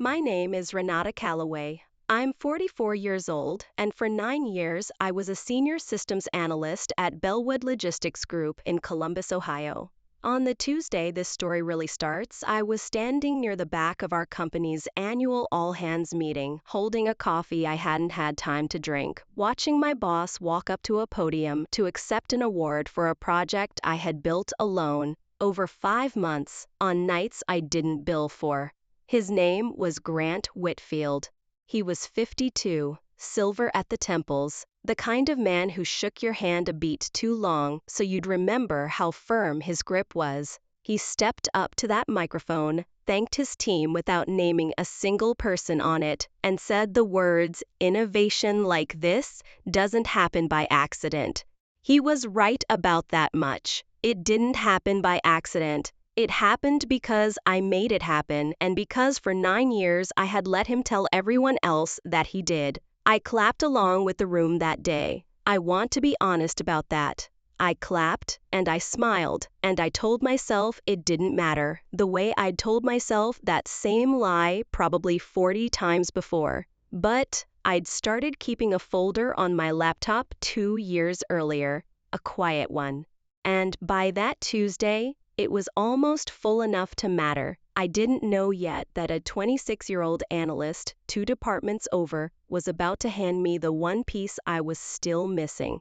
My name is Renata Calloway. I'm 44 years old, and for 9 years I was a senior systems analyst at Bellwood Logistics Group in Columbus, Ohio. On the Tuesday this story really starts, I was standing near the back of our company's annual all-hands meeting, holding a coffee I hadn't had time to drink, watching my boss walk up to a podium to accept an award for a project I had built alone over 5 months on nights I didn't bill for. His name was Grant Whitfield. He was 52, silver at the temples, the kind of man who shook your hand a beat too long so you'd remember how firm his grip was. He stepped up to that microphone, thanked his team without naming a single person on it, and said the words, "Innovation like this doesn't happen by accident." He was right about that much. It didn't happen by accident. It happened because I made it happen, and because for 9 years I had let him tell everyone else that he did. I clapped along with the room that day. I want to be honest about that. I clapped, and I smiled, and I told myself it didn't matter, the way I'd told myself that same lie probably 40 times before. But I'd started keeping a folder on my laptop 2 years earlier, a quiet one. And by that Tuesday, it was almost full enough to matter. I didn't know yet that a 26-year-old analyst, 2 departments over, was about to hand me the one piece I was still missing.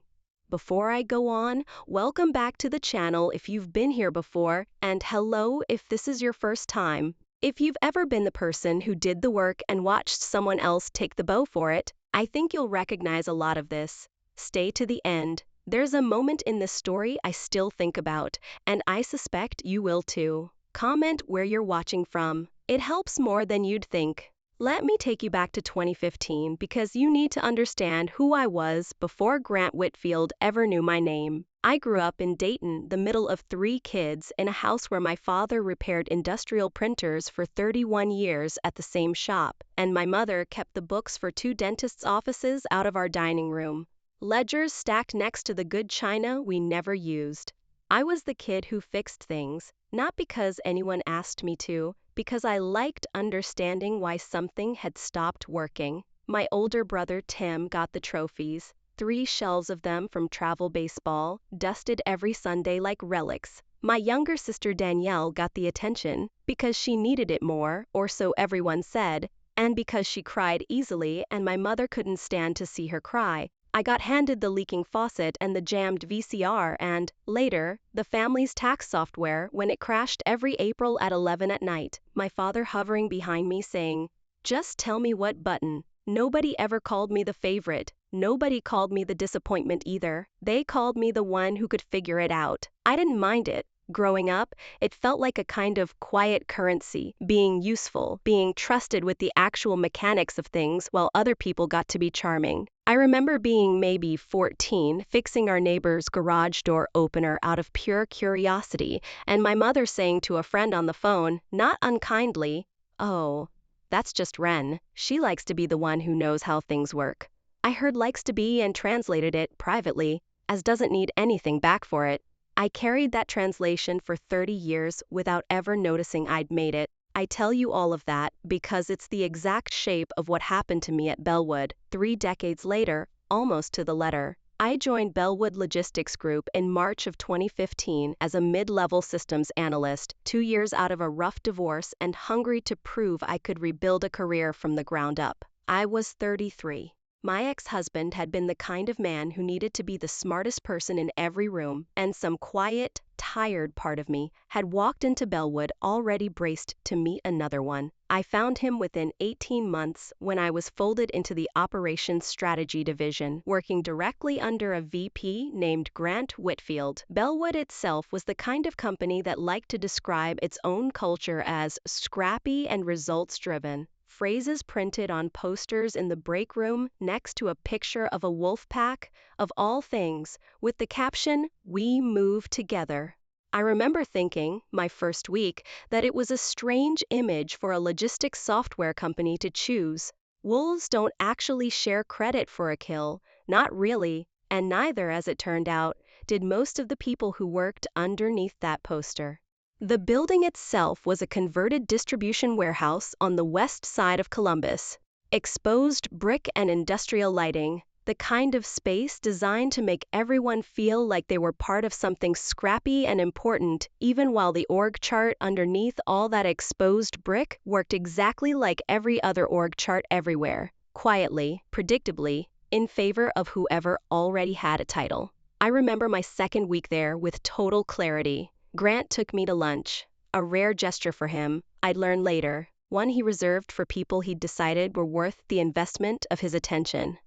Before I go on, welcome back to the channel if you've been here before, and hello if this is your first time. If you've ever been the person who did the work and watched someone else take the bow for it, I think you'll recognize a lot of this. Stay to the end. There's a moment in this story I still think about, and I suspect you will too. Comment where you're watching from. It helps more than you'd think. Let me take you back to 2015 because you need to understand who I was before Grant Whitfield ever knew my name. I grew up in Dayton, the middle of 3 kids, in a house where my father repaired industrial printers for 31 years at the same shop, and my mother kept the books for 2 dentists' offices out of our dining room. Ledgers stacked next to the good china we never used. I was the kid who fixed things, not because anyone asked me to, because I liked understanding why something had stopped working. My older brother Tim got the trophies, 3 shelves of them from travel baseball, dusted every Sunday like relics. My younger sister Danielle got the attention because she needed it more, or so everyone said, and because she cried easily and my mother couldn't stand to see her cry. I got handed the leaking faucet and the jammed VCR and, later, the family's tax software when it crashed every April at 11 at night, my father hovering behind me saying, "Just tell me what button." Nobody ever called me the favorite. Nobody called me the disappointment either. They called me the one who could figure it out. I didn't mind it. Growing up, it felt like a kind of quiet currency, being useful, being trusted with the actual mechanics of things while other people got to be charming. I remember being maybe 14, fixing our neighbor's garage door opener out of pure curiosity, and my mother saying to a friend on the phone, not unkindly, "Oh, that's just Ren. She likes to be the one who knows how things work." I heard likes to be and translated it privately, as doesn't need anything back for it. I carried that translation for 30 years without ever noticing I'd made it. I tell you all of that because it's the exact shape of what happened to me at Bellwood, 3 decades later, almost to the letter. I joined Bellwood Logistics Group in March of 2015 as a mid-level systems analyst, 2 years out of a rough divorce and hungry to prove I could rebuild a career from the ground up. I was 33. My ex-husband had been the kind of man who needed to be the smartest person in every room, and some quiet, tired part of me had walked into Bellwood already braced to meet another one. I found him within 18 months when I was folded into the Operations Strategy Division, working directly under a VP named Grant Whitfield. Bellwood itself was the kind of company that liked to describe its own culture as scrappy and results-driven. Phrases printed on posters in the break room next to a picture of a wolf pack, of all things, with the caption, "We move together." I remember thinking, my first week, that it was a strange image for a logistics software company to choose. Wolves don't actually share credit for a kill, not really, and neither, as it turned out, did most of the people who worked underneath that poster. The building itself was a converted distribution warehouse on the west side of Columbus. Exposed brick and industrial lighting, the kind of space designed to make everyone feel like they were part of something scrappy and important, even while the org chart underneath all that exposed brick worked exactly like every other org chart everywhere, quietly, predictably, in favor of whoever already had a title. I remember my second week there with total clarity. Grant took me to lunch, a rare gesture for him, I'd learn later, one he reserved for people he'd decided were worth the investment of his attention.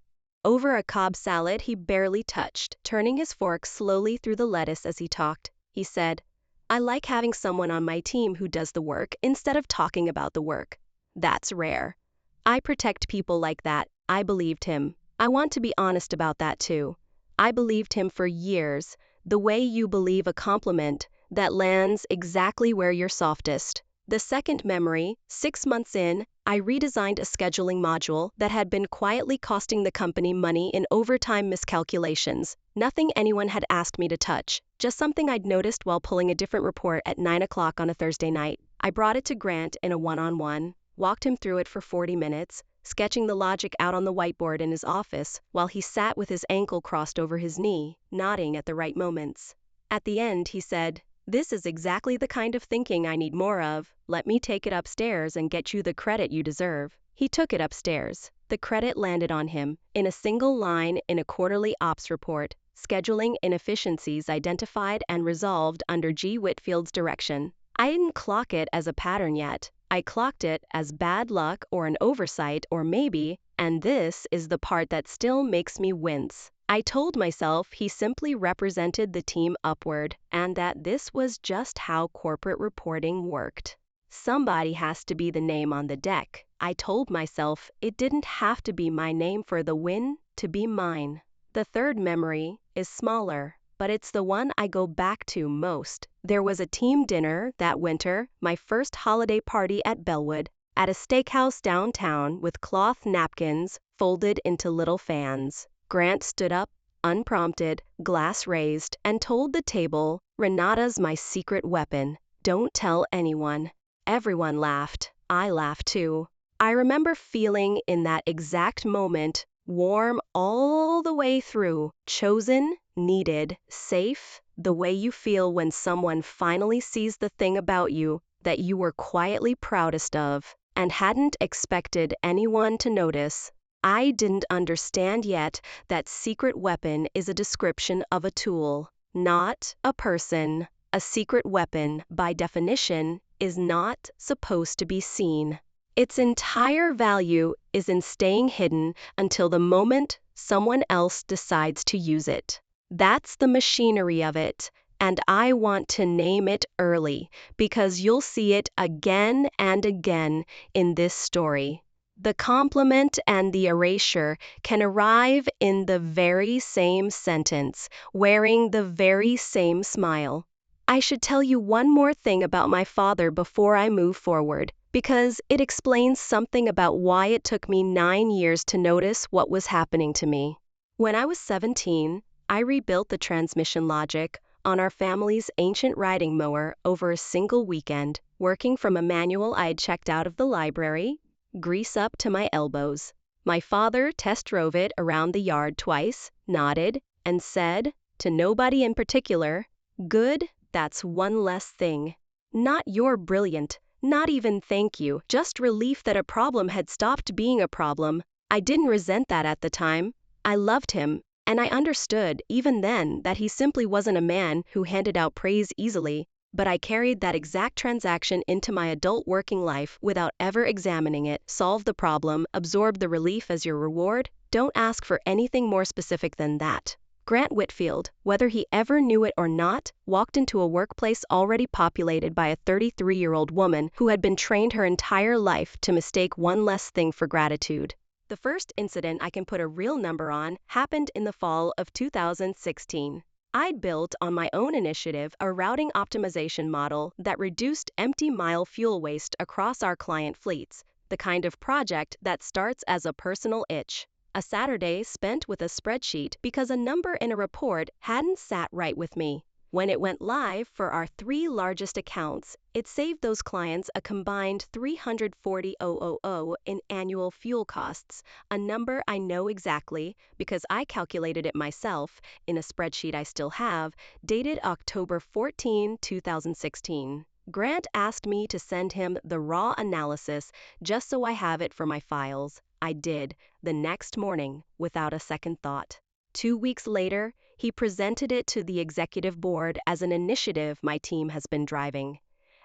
Over a Cobb salad he barely touched, turning his fork slowly through the lettuce as he talked. He said, "I like having someone on my team who does the work instead of talking about the work. That's rare. I protect people like that." I believed him. I want to be honest about that too. I believed him for years, the way you believe a compliment that lands exactly where you're softest. The second memory, 6 months in, I redesigned a scheduling module that had been quietly costing the company money in overtime miscalculations. Nothing anyone had asked me to touch, just something I'd noticed while pulling a different report at 9 o'clock on a Thursday night. I brought it to Grant in a one-on-one, walked him through it for 40 minutes, sketching the logic out on the whiteboard in his office while he sat with his ankle crossed over his knee, nodding at the right moments. At the end, he said, "This is exactly the kind of thinking I need more of. Let me take it upstairs and get you the credit you deserve." He took it upstairs. The credit landed on him, in a single line in a quarterly ops report, scheduling inefficiencies identified and resolved under G. Whitfield's direction. I didn't clock it as a pattern yet. I clocked it as bad luck or an oversight or maybe, and this is the part that still makes me wince, I told myself he simply represented the team upward, and that this was just how corporate reporting worked. Somebody has to be the name on the deck. I told myself it didn't have to be my name for the win to be mine. The third memory is smaller, but it's the one I go back to most. There was a team dinner that winter, my first holiday party at Bellwood, at a steakhouse downtown with cloth napkins folded into little fans. Grant stood up, unprompted, glass raised, and told the table, "Renata's my secret weapon. Don't tell anyone." Everyone laughed. I laughed too. I remember feeling in that exact moment, warm all the way through, chosen, needed, safe, the way you feel when someone finally sees the thing about you that you were quietly proudest of and hadn't expected anyone to notice. I didn't understand yet that secret weapon is a description of a tool, not a person. A secret weapon, by definition, is not supposed to be seen. Its entire value is in staying hidden until the moment someone else decides to use it. That's the machinery of it, and I want to name it early because you'll see it again and again in this story. The compliment and the erasure can arrive in the very same sentence, wearing the very same smile. I should tell you one more thing about my father before I move forward, because it explains something about why it took me 9 years to notice what was happening to me. When I was 17, I rebuilt the transmission logic on our family's ancient riding mower over a single weekend, working from a manual I had checked out of the library, grease up to my elbows. My father test drove it around the yard twice, nodded, and said, to nobody in particular, "Good, that's one less thing." Not "you're brilliant," not even "thank you," just relief that a problem had stopped being a problem. I didn't resent that at the time. I loved him, and I understood, even then, that he simply wasn't a man who handed out praise easily. But I carried that exact transaction into my adult working life without ever examining it. Solve the problem, absorb the relief as your reward. Don't ask for anything more specific than that. Grant Whitfield, whether he ever knew it or not, walked into a workplace already populated by a 33-year-old woman who had been trained her entire life to mistake one less thing for gratitude. The first incident I can put a real number on happened in the fall of 2016. I'd built on my own initiative a routing optimization model that reduced empty mile fuel waste across our client fleets, the kind of project that starts as a personal itch. A Saturday spent with a spreadsheet because a number in a report hadn't sat right with me. When it went live for our 3 largest accounts, it saved those clients a combined $340,000 in annual fuel costs, a number I know exactly because I calculated it myself in a spreadsheet I still have, dated October 14, 2016. Grant asked me to send him the raw analysis just so I have it for my files. I did, the next morning, without a second thought. 2 weeks later, he presented it to the executive board as an initiative my team has been driving.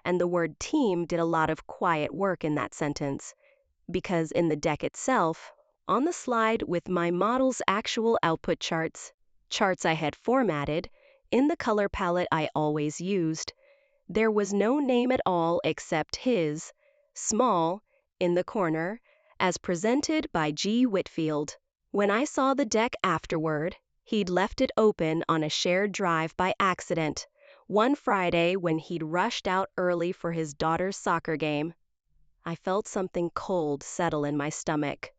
And the word team did a lot of quiet work in that sentence, because in the deck itself, on the slide with my model's actual output charts I had formatted, in the color palette I always used, there was no name at all except his, small, in the corner, as presented by G. Whitfield. When I saw the deck afterward, he'd left it open on a shared drive by accident, one Friday when he'd rushed out early for his daughter's soccer game. I felt something cold settle in my stomach.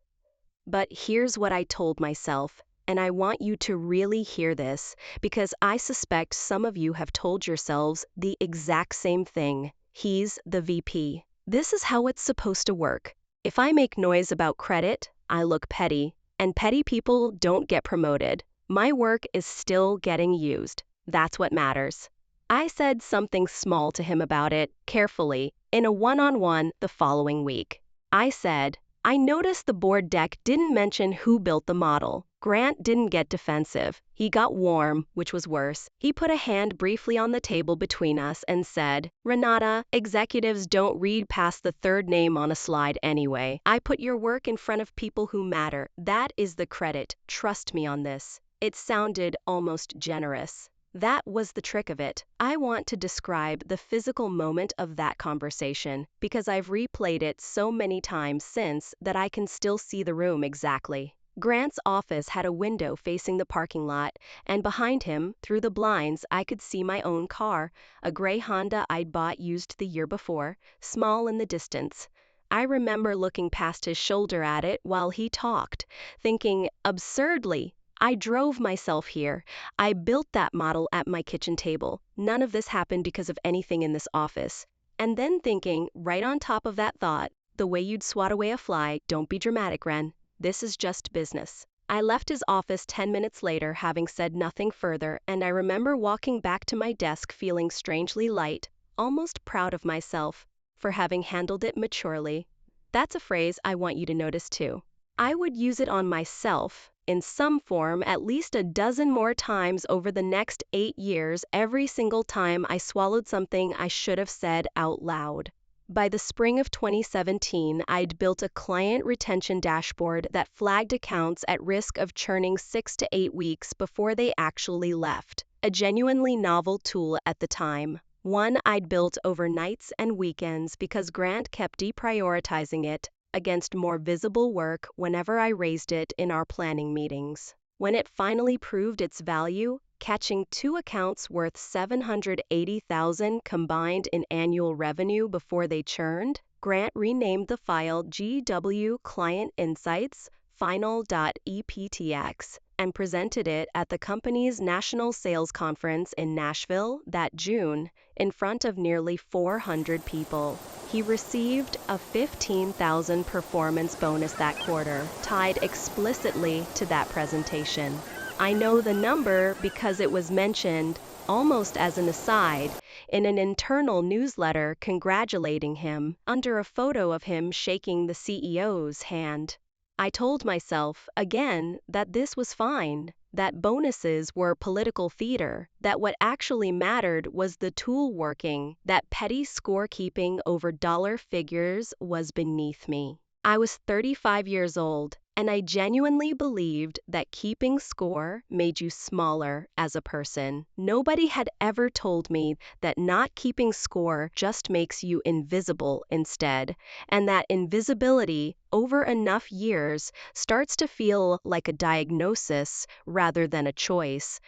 But here's what I told myself, and I want you to really hear this, because I suspect some of you have told yourselves the exact same thing. He's the VP. This is how it's supposed to work. If I make noise about credit, I look petty, and petty people don't get promoted. My work is still getting used. That's what matters. I said something small to him about it, carefully, in a one-on-one the following week. I said, I noticed the board deck didn't mention who built the model. Grant didn't get defensive. He got warm, which was worse. He put a hand briefly on the table between us and said, Renata, executives don't read past the third name on a slide anyway. I put your work in front of people who matter. That is the credit. Trust me on this. It sounded almost generous. That was the trick of it. I want to describe the physical moment of that conversation because I've replayed it so many times since that I can still see the room exactly. Grant's office had a window facing the parking lot, and behind him, through the blinds, I could see my own car, a gray Honda I'd bought used the year before, small in the distance. I remember looking past his shoulder at it while he talked, thinking, absurdly, I drove myself here. I built that model at my kitchen table. None of this happened because of anything in this office. And then thinking, right on top of that thought, the way you'd swat away a fly, don't be dramatic, Ren. This is just business. I left his office 10 minutes later, having said nothing further, and I remember walking back to my desk feeling strangely light, almost proud of myself for having handled it maturely. That's a phrase I want you to notice too. I would use it on myself in some form at least a dozen more times over the next 8 years, every single time I swallowed something I should have said out loud. By the spring of 2017, I'd built a client retention dashboard that flagged accounts at risk of churning 6 to 8 weeks before they actually left, a genuinely novel tool at the time. One I'd built over nights and weekends because Grant kept deprioritizing it against more visible work whenever I raised it in our planning meetings. When it finally proved its value, catching 2 accounts worth $780,000 combined in annual revenue before they churned, Grant renamed the file GW Client Insights Final.eptx and presented it at the company's national sales conference in Nashville that June in front of nearly 400 people. He received a $15,000 performance bonus that quarter, tied explicitly to that presentation. I know the number because it was mentioned, almost as an aside, in an internal newsletter congratulating him under a photo of him shaking the CEO's hand. I told myself, again, that this was fine, that bonuses were political theater, that what actually mattered was the tool working, that petty scorekeeping over dollar figures was beneath me. I was 35 years old, and I genuinely believed that keeping score made you smaller as a person. Nobody had ever told me that not keeping score just makes you invisible instead, and that invisibility over enough years starts to feel like a diagnosis rather than a choice.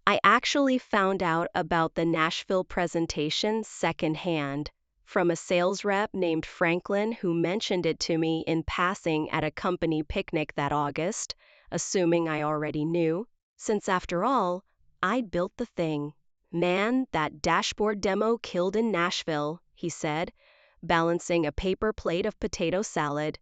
I actually found out about the Nashville presentation secondhand, from a sales rep named Franklin who mentioned it to me in passing at a company picnic that August, assuming I already knew, since after all, I'd built the thing. "Man, that dashboard demo killed in Nashville," he said, balancing a paper plate of potato salad.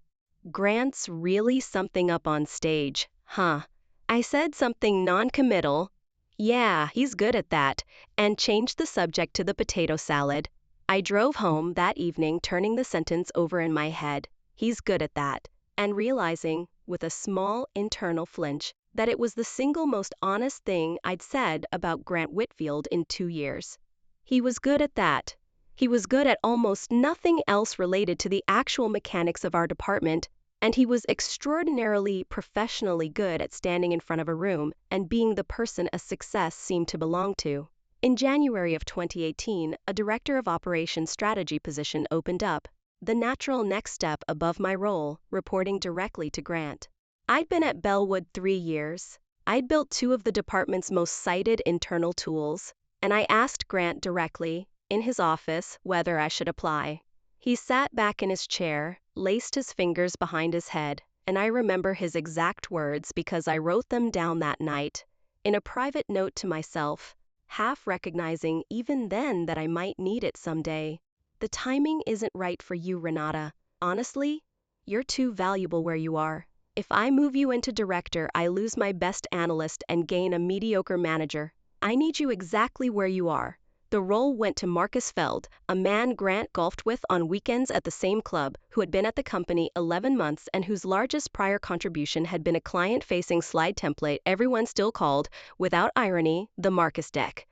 "Grant's really something up on stage, huh?" I said something non-committal. "Yeah, he's good at that," and changed the subject to the potato salad. I drove home that evening turning the sentence over in my head, "He's good at that," and realizing, with a small internal flinch, that it was the single most honest thing I'd said about Grant Whitfield in 2 years. He was good at that. He was good at almost nothing else related to the actual mechanics of our department, and he was extraordinarily professionally good at standing in front of a room and being the person a success seemed to belong to. In January of 2018, a Director of Operations Strategy position opened up, the natural next step above my role, reporting directly to Grant. I'd been at Bellwood 3 years. I'd built 2 of the department's most cited internal tools, and I asked Grant directly, in his office, whether I should apply. He sat back in his chair, laced his fingers behind his head, and I remember his exact words because I wrote them down that night, in a private note to myself, half recognizing even then that I might need it someday. "The timing isn't right for you, Renata. Honestly, you're too valuable where you are. If I move you into director, I lose my best analyst and gain a mediocre manager. I need you exactly where you are." The role went to Marcus Feld, a man Grant golfed with on weekends at the same club, who had been at the company 11 months and whose largest prior contribution had been a client-facing slide template everyone still called, without irony, the Marcus deck.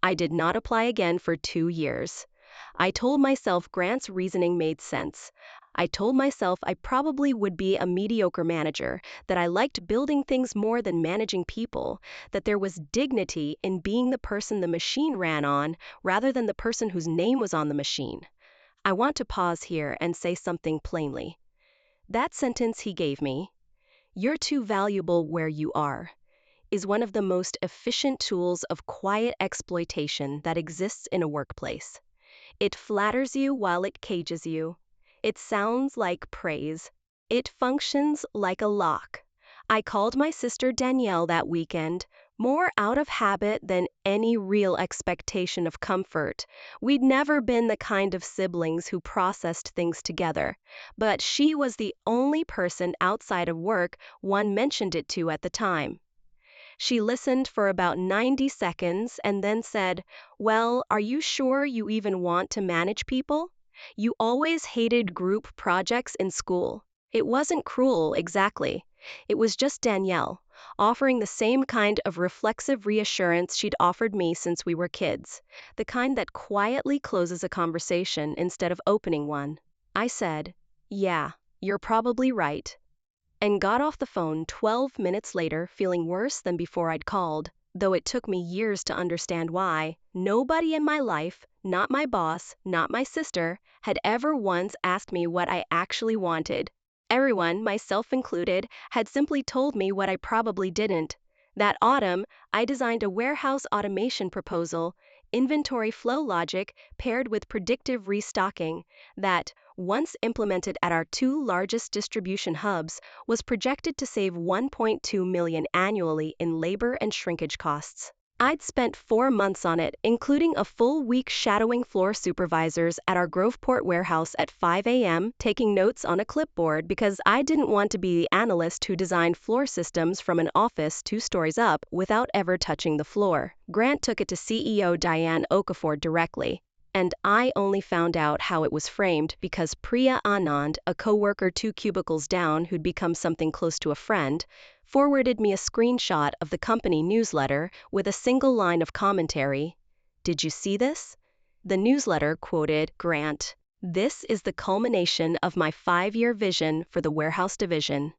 I did not apply again for 2 years. I told myself Grant's reasoning made sense. I told myself I probably would be a mediocre manager, that I liked building things more than managing people, that there was dignity in being the person the machine ran on rather than the person whose name was on the machine. I want to pause here and say something plainly. That sentence he gave me, "You're too valuable where you are," is one of the most efficient tools of quiet exploitation that exists in a workplace. It flatters you while it cages you. It sounds like praise. It functions like a lock. I called my sister Danielle that weekend, more out of habit than any real expectation of comfort. We'd never been the kind of siblings who processed things together, but she was the only person outside of work one mentioned it to at the time. She listened for about 90 seconds and then said, "Well, are you sure you even want to manage people? You always hated group projects in school." It wasn't cruel, exactly. It was just Danielle, offering the same kind of reflexive reassurance she'd offered me since we were kids, the kind that quietly closes a conversation instead of opening one. I said, "Yeah, you're probably right," and got off the phone 12 minutes later feeling worse than before I'd called, though it took me years to understand why. Nobody in my life, not my boss, not my sister, had ever once asked me what I actually wanted. Everyone, myself included, had simply told me what I probably didn't. That autumn, I designed a warehouse automation proposal, inventory flow logic paired with predictive restocking, that, once implemented at our 2 largest distribution hubs, was projected to save $1.2 million annually in labor and shrinkage costs. I'd spent 4 months on it, including a full week shadowing floor supervisors at our Groveport warehouse at 5 a.m., taking notes on a clipboard because I didn't want to be the analyst who designed floor systems from an office 2 stories up without ever touching the floor. Grant took it to CEO Diane Okafor directly, and I only found out how it was framed because Priya Anand, a coworker 2 cubicles down who'd become something close to a friend, forwarded me a screenshot of the company newsletter with a single line of commentary. "Did you see this?" The newsletter quoted Grant, "This is the culmination of my 5-year vision for the warehouse division."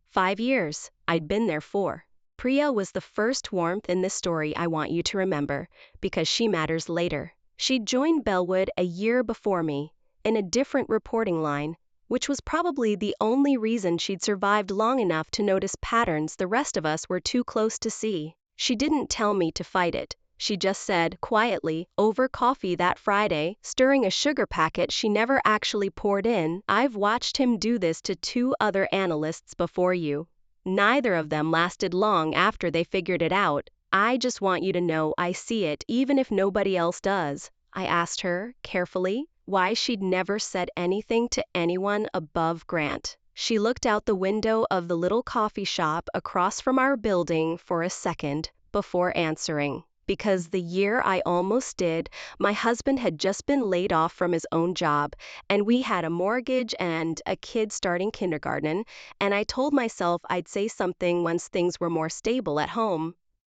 5 years. I'd been there 4. Priya was the first warmth in this story I want you to remember, because she matters later. She'd joined Bellwood a year before me, in a different reporting line, which was probably the only reason she'd survived long enough to notice patterns the rest of us were too close to see. She didn't tell me to fight it. She just said, quietly, over coffee that Friday, stirring a sugar packet she never actually poured in, "I've watched him do this to 2 other analysts before you. Neither of them lasted long after they figured it out. I just want you to know I see it even if nobody else does. I asked her, carefully, why she'd never said anything to anyone above Grant. She looked out the window of the little coffee shop across from our building for a second before answering. Because the year I almost did, my husband had just been laid off from his own job, and we had a mortgage and a kid starting kindergarten, and I told myself I'd say something once things were more stable at home.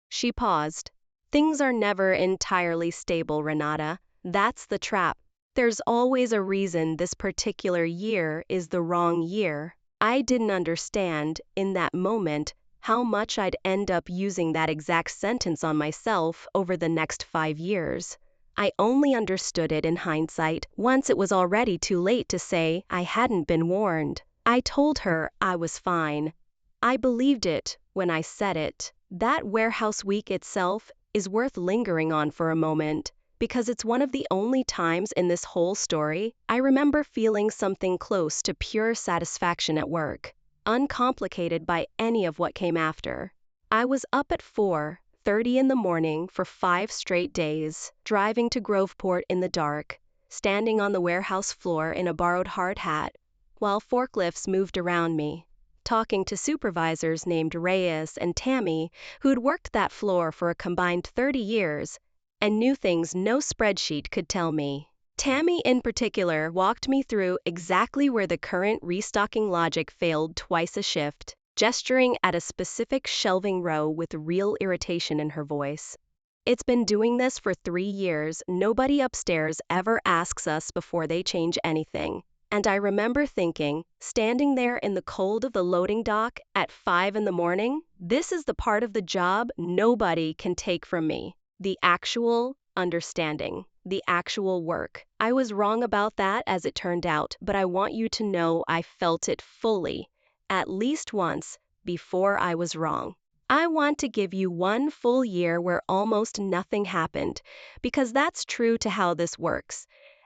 She paused. Things are never entirely stable, Renata. That's the trap. There's always a reason this particular year is the wrong year. I didn't understand, in that moment, how much I'd end up using that exact sentence on myself over the next 5 years. I only understood it in hindsight once it was already too late to say I hadn't been warned. I told her I was fine. I believed it when I said it. That warehouse week itself is worth lingering on for a moment, because it's one of the only times in this whole story I remember feeling something close to pure satisfaction at work, uncomplicated by any of what came after. I was up at 4:30 in the morning for 5 straight days, driving to Groveport in the dark, standing on the warehouse floor in a borrowed hard hat, while forklifts moved around me, talking to supervisors named Reyes and Tammy who'd worked that floor for a combined 30 years and knew things no spreadsheet could tell me. Tammy in particular walked me through exactly where the current restocking logic failed twice a shift, gesturing at a specific shelving row with real irritation in her voice. It's been doing this for 3 years. Nobody upstairs ever asks us before they change anything. And I remember thinking, standing there in the cold of the loading dock at 5 in the morning, this is the part of the job nobody can take from me. The actual understanding, the actual work. I was wrong about that as it turned out, but I want you to know I felt it fully, at least once, before I was wrong. I want to give you 1 full year where almost nothing happened, because that's true to how this works.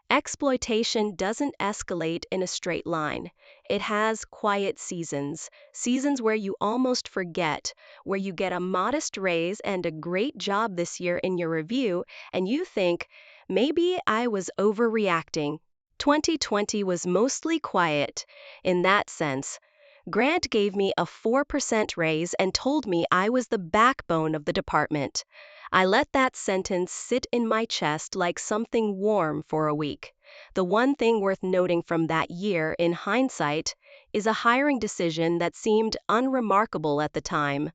Exploitation doesn't escalate in a straight line. It has quiet seasons, seasons where you almost forget, where you get a modest raise and a great job this year in your review, and you think, maybe I was overreacting. 2020 was mostly quiet, in that sense. Grant gave me a 4% raise and told me I was the backbone of the department. I let that sentence sit in my chest like something warm for a week. The one thing worth noting from that year, in hindsight, is a hiring decision that seemed unremarkable at the time.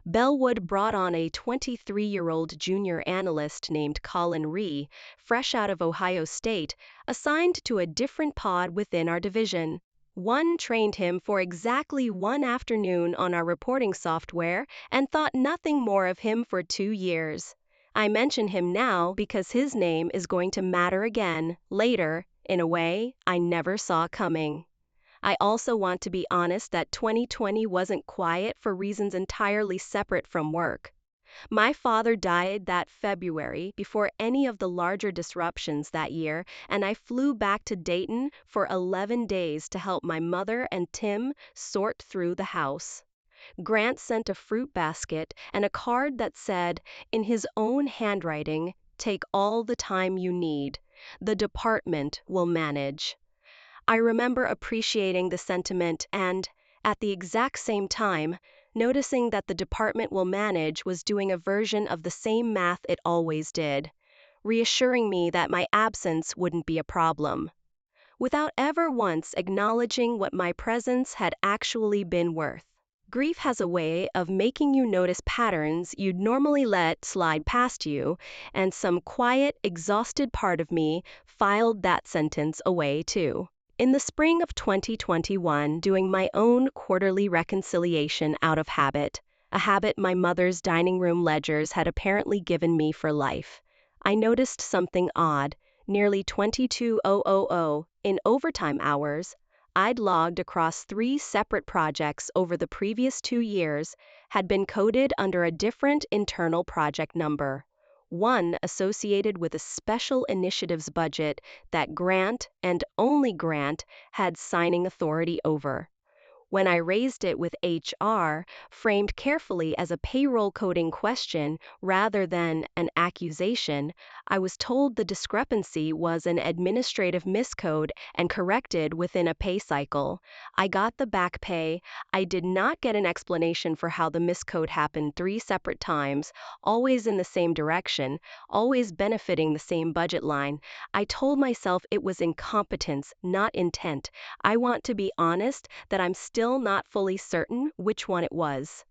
Bellwood brought on a 23-year-old junior analyst named Colin Rhee, fresh out of Ohio State, assigned to a different pod within our division. One trained him for exactly 1 afternoon on our reporting software and thought nothing more of him for 2 years. I mention him now because his name is going to matter again, later, in a way I never saw coming. I also want to be honest that 2020 wasn't quiet for reasons entirely separate from work. My father died that February before any of the larger disruptions that year, and I flew back to Dayton for 11 days to help my mother and Tim sort through the house. Grant sent a fruit basket and a card that said, in his own handwriting, "Take all the time you need. The department will manage." I remember appreciating the sentiment and, at the exact same time, noticing that the department will manage was doing a version of the same math it always did, reassuring me that my absence wouldn't be a problem, without ever once acknowledging what my presence had actually been worth. Grief has a way of making you notice patterns you'd normally let slide past you, and some quiet, exhausted part of me filed that sentence away too. In the spring of 2021, doing my own quarterly reconciliation out of habit, a habit my mother's dining room ledgers had apparently given me for life, I noticed something odd. Nearly 22,000 in overtime hours I'd logged across 3 separate projects over the previous 2 years had been coded under a different internal project number. One associated with a special initiatives budget that Grant, and only Grant, had signing authority over. When I raised it with HR, framed carefully as a payroll coding question rather than an accusation, I was told the discrepancy was an administrative miscode and corrected within a pay cycle. I got the back pay. I did not get an explanation for how the miscode happened 3 separate times, always in the same direction, always benefiting the same budget line. I told myself it was incompetence, not intent. I want to be honest that I'm still not fully certain which one it was.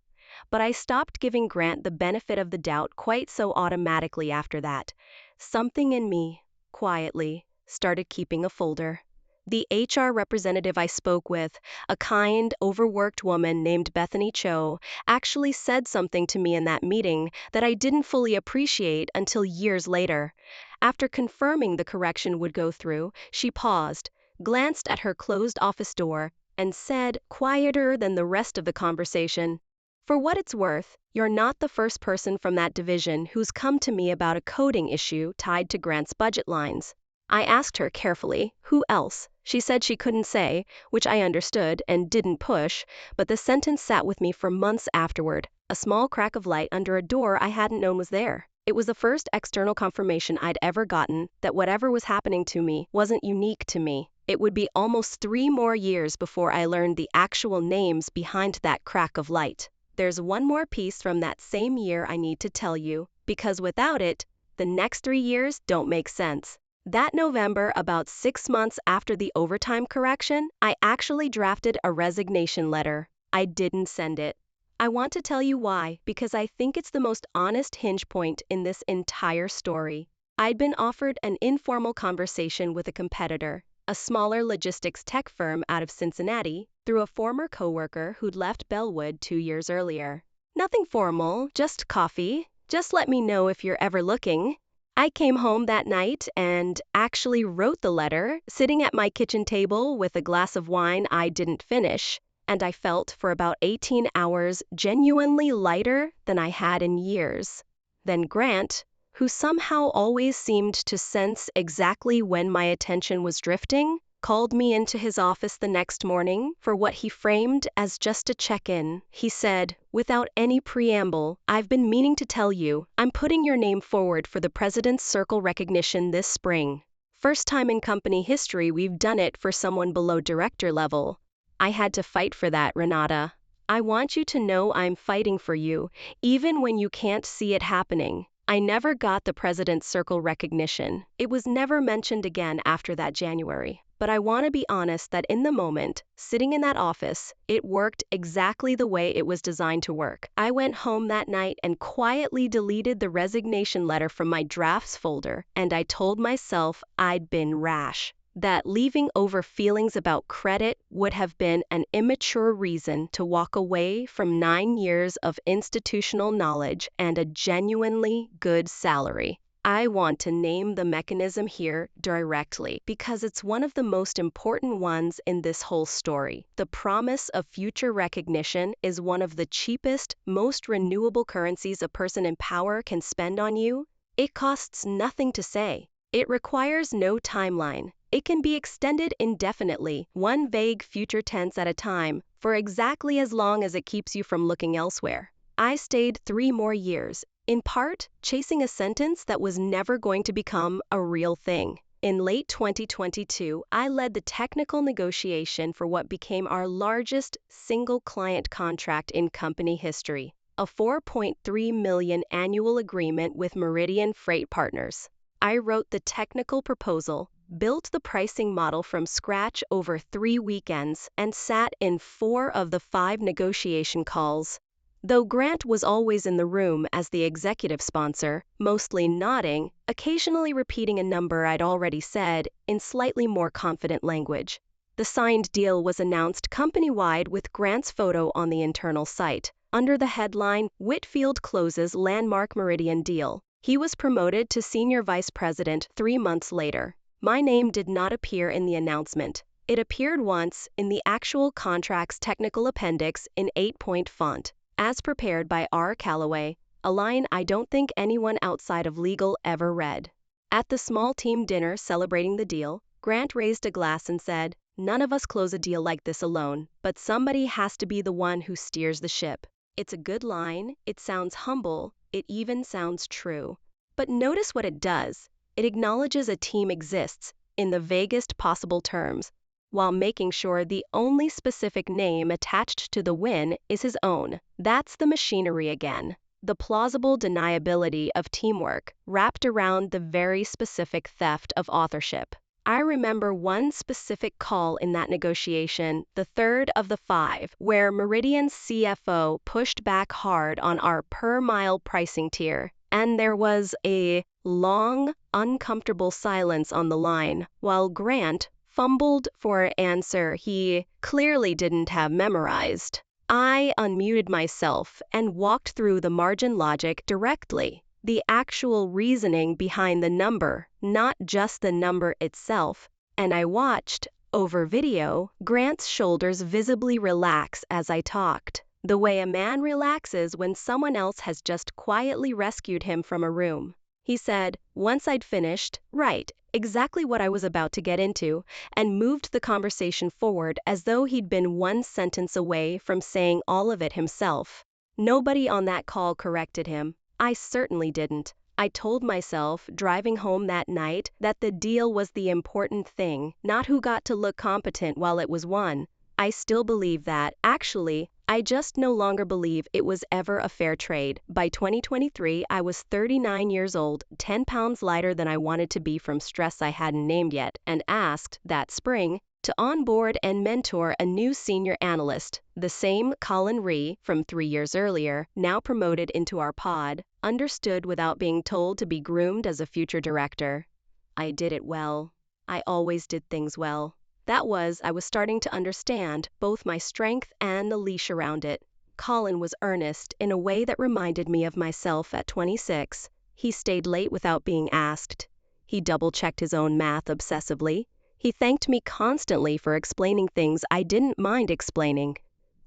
But I stopped giving Grant the benefit of the doubt quite so automatically after that. Something in me, quietly, started keeping a folder. The HR representative I spoke with, a kind, overworked woman named Bethany Cho, actually said something to me in that meeting that I didn't fully appreciate until years later. After confirming the correction would go through, she paused, glanced at her closed office door, and said, quieter than the rest of the conversation, "For what it's worth, you're not the first person from that division who's come to me about a coding issue tied to Grant's budget lines." I asked her carefully, who else? She said she couldn't say, which I understood and didn't push, but the sentence sat with me for months afterward, a small crack of light under a door I hadn't known was there. It was the first external confirmation I'd ever gotten that whatever was happening to me wasn't unique to me. It would be almost 3 more years before I learned the actual names behind that crack of light. There's one more piece from that same year I need to tell you, because without it, the next 3 years don't make sense. That November, about 6 months after the overtime correction, I actually drafted a resignation letter. I didn't send it. I want to tell you why, because I think it's the most honest hinge point in this entire story. I'd been offered an informal conversation with a competitor, a smaller logistics tech firm out of Cincinnati, through a former coworker who'd left Bellwood 2 years earlier. Nothing formal, just coffee. Just let me know if you're ever looking. I came home that night and actually wrote the letter, sitting at my kitchen table with a glass of wine I didn't finish, and I felt for about 18 hours genuinely lighter than I had in years. Then Grant, who somehow always seemed to sense exactly when my attention was drifting, called me into his office the next morning for what he framed as just a check-in. He said, without any preamble, "I've been meaning to tell you, I'm putting your name forward for the President's Circle recognition this spring. First time in company history we've done it for someone below director level. I had to fight for that, Renata. I want you to know I'm fighting for you, even when you can't see it happening." I never got the President's Circle recognition. It was never mentioned again after that January. But I want to be honest that in the moment, sitting in that office, it worked exactly the way it was designed to work. I went home that night and quietly deleted the resignation letter from my drafts folder, and I told myself I'd been rash. That leaving over feelings about credit would have been an immature reason to walk away from 9 years of institutional knowledge and a genuinely good salary. I want to name the mechanism here directly because it's one of the most important ones in this whole story. The promise of future recognition is one of the cheapest, most renewable currencies a person in power can spend on you. It costs nothing to say. It requires no timeline. It can be extended indefinitely, one vague future tense at a time, for exactly as long as it keeps you from looking elsewhere. I stayed 3 more years, in part chasing a sentence that was never going to become a real thing. In late 2022, I led the technical negotiation for what became our largest single client contract in company history, a $4.3 million annual agreement with Meridian Freight Partners. I wrote the technical proposal, built the pricing model from scratch over 3 weekends, and sat in 4 of the 5 negotiation calls. Though Grant was always in the room as the executive sponsor, mostly nodding, occasionally repeating a number I'd already said in slightly more confident language. The signed deal was announced company-wide with Grant's photo on the internal site, under the headline, "Whitfield Closes Landmark Meridian Deal." He was promoted to Senior Vice President 3 months later. My name did not appear in the announcement. It appeared once in the actual contract's technical appendix in 8-point font, as prepared by R. Calloway, a line I don't think anyone outside of legal ever read. At the small team dinner celebrating the deal, Grant raised a glass and said, None of us close a deal like this alone, but somebody has to be the one who steers the ship. It's a good line, it sounds humble, it even sounds true. But notice what it does. It acknowledges a team exists, in the vaguest possible terms, while making sure the only specific name attached to the win is his own. That's the machinery again. The plausible deniability of teamwork, wrapped around the very specific theft of authorship. I remember one specific call in that negotiation, the third of the 5, where Meridian's CFO pushed back hard on our per-mile pricing tier, and there was a long, uncomfortable silence on the line, while Grant fumbled for an answer he clearly didn't have memorized. I unmuted myself and walked through the margin logic directly. The actual reasoning behind the number, not just the number itself, and I watched, over video, Grant's shoulders visibly relax as I talked, the way a man relaxes when someone else has just quietly rescued him from a room. He said, once I'd finished, right, exactly what I was about to get into, and moved the conversation forward as though he'd been one sentence away from saying all of it himself. Nobody on that call corrected him. I certainly didn't. I told myself, driving home that night, that the deal was the important thing, not who got to look competent while it was won. I still believe that. Actually, I just no longer believe it was ever a fair trade. By 2023, I was 39 years old, 10 pounds lighter than I wanted to be from stress I hadn't named yet, and asked, that spring, to onboard and mentor a new senior analyst, the same Colin Rhee from 3 years earlier, now promoted into our pod, understood without being told to be groomed as a future director. I did it well. I always did things well. I was starting to understand both my strength and the leash around it. Colin was earnest in a way that reminded me of myself at 26. He stayed late without being asked. He double-checked his own math obsessively. He thanked me constantly for explaining things I didn't mind explaining.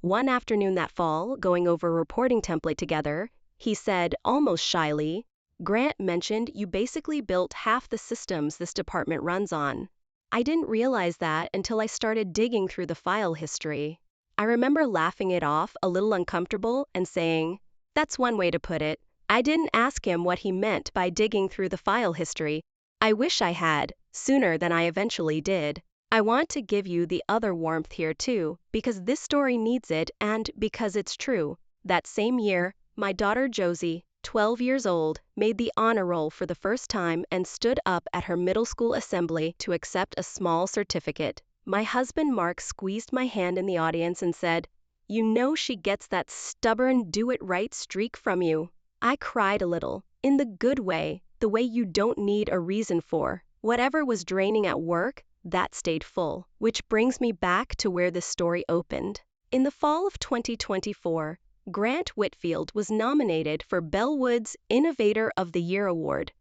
One afternoon that fall, going over a reporting template together, he said, almost shyly, Grant mentioned you basically built half the systems this department runs on. I didn't realize that until I started digging through the file history. I remember laughing it off, a little uncomfortable, and saying, that's one way to put it. I didn't ask him what he meant by digging through the file history. I wish I had, sooner than I eventually did. I want to give you the other warmth here too, because this story needs it and because it's true. That same year, my daughter Josie, 12 years old, made the honor roll for the first time and stood up at her middle school assembly to accept a small certificate. My husband Mark squeezed my hand in the audience and said, you know she gets that stubborn do-it-right streak from you. I cried a little, in the good way, the way you don't need a reason for. Whatever was draining at work, that stayed full, which brings me back to where this story opened. In the fall of 2024, Grant Whitfield was nominated for Bellwood's Innovator of the Year Award,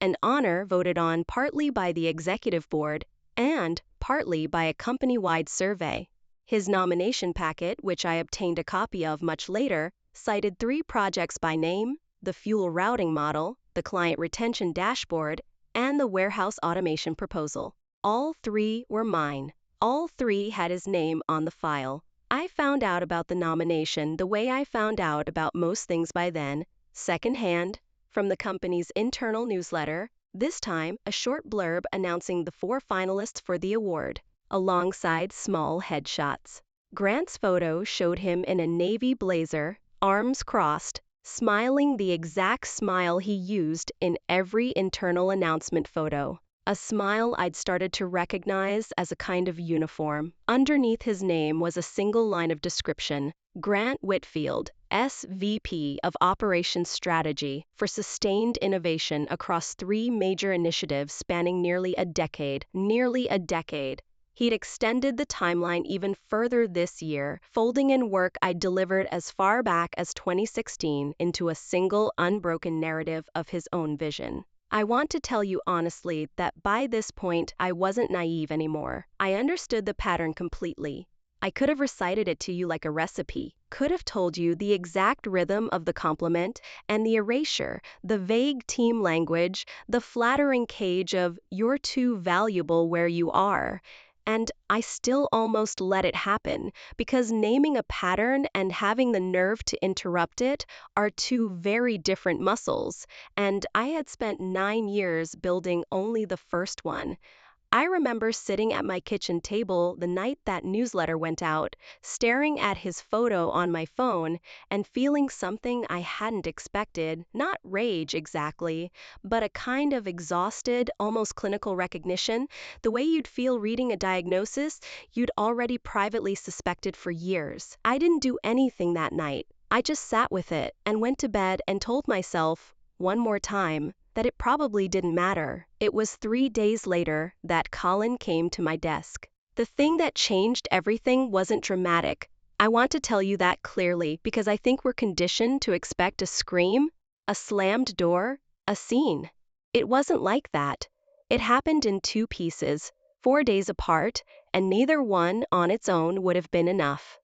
an honor voted on partly by the executive board and partly by a company-wide survey. His nomination packet, which I obtained a copy of much later, cited 3 projects by name: the fuel routing model, the client retention dashboard, and the warehouse automation proposal. All 3 were mine. All 3 had his name on the file. I found out about the nomination the way I found out about most things by then, secondhand, from the company's internal newsletter, this time a short blurb announcing the 4 finalists for the award, alongside small headshots. Grant's photo showed him in a navy blazer, arms crossed, smiling the exact smile he used in every internal announcement photo. A smile I'd started to recognize as a kind of uniform. Underneath his name was a single line of description: Grant Whitfield, SVP of Operations Strategy for Sustained Innovation across 3 major initiatives spanning nearly a decade. He'd extended the timeline even further this year, folding in work I'd delivered as far back as 2016 into a single unbroken narrative of his own vision. I want to tell you honestly that by this point I wasn't naive anymore. I understood the pattern completely. I could have recited it to you like a recipe, could have told you the exact rhythm of the compliment and the erasure, the vague team language, the flattering cage of "you're too valuable where you are," And I still almost let it happen because naming a pattern and having the nerve to interrupt it are two very different muscles, and I had spent 9 years building only the first one. I remember sitting at my kitchen table the night that newsletter went out, staring at his photo on my phone and feeling something I hadn't expected, not rage exactly, but a kind of exhausted, almost clinical recognition, the way you'd feel reading a diagnosis you'd already privately suspected for years. I didn't do anything that night. I just sat with it and went to bed and told myself, one more time, that it probably didn't matter. It was 3 days later that Colin came to my desk. The thing that changed everything wasn't dramatic. I want to tell you that clearly because I think we're conditioned to expect a scream, a slammed door, a scene. It wasn't like that. It happened in two pieces, 4 days apart, and neither one on its own would have been enough.